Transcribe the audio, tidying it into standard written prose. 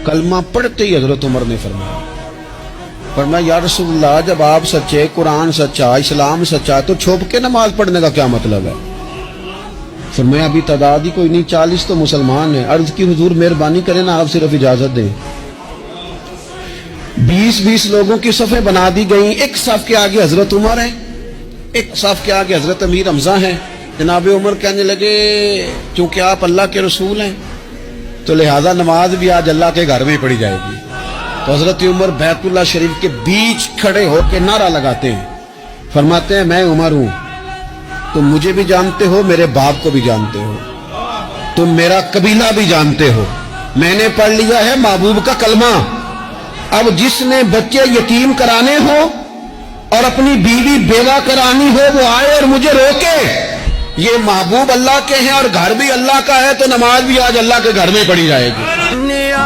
کلمہ پڑھتے ہی حضرت عمر نے فرمایا یا رسول اللہ جب آپ سچے، قرآن سچا، اسلام سچا، تو چھپ کے نماز پڑھنے کا کیا مطلب ہے؟ فرمایا ابھی تعداد ہی کوئی نہیں، 40 تو مسلمان ہیں۔ عرض کی حضور مہربانی کریں نا، آپ صرف اجازت دیں۔ 20 لوگوں کی صفیں بنا دی گئیں، ایک صف کے آگے حضرت عمر ہیں، ایک صف کے آگے حضرت امیر حمزہ ہیں۔ جناب عمر کہنے لگے چونکہ آپ اللہ کے رسول ہیں تو لہذا نماز بھی آج اللہ کے گھر میں پڑھی جائے گی۔ تو حضرت عمر بیت اللہ شریف کے بیچ کھڑے ہو کے نعرہ لگاتے ہیں، فرماتے ہیں میں عمر ہوں، تم مجھے بھی جانتے ہو، میرے باپ کو بھی جانتے ہو، تم میرا قبیلہ بھی جانتے ہو، میں نے پڑھ لیا ہے محبوب کا کلمہ۔ اب جس نے بچے یتیم کرانے ہو اور اپنی بیوی بیوہ کرانی ہو وہ آئے اور مجھے روکے، یہ محبوب اللہ کے ہیں اور گھر بھی اللہ کا ہے، تو نماز بھی آج اللہ کے گھر میں پڑھی جائے گی۔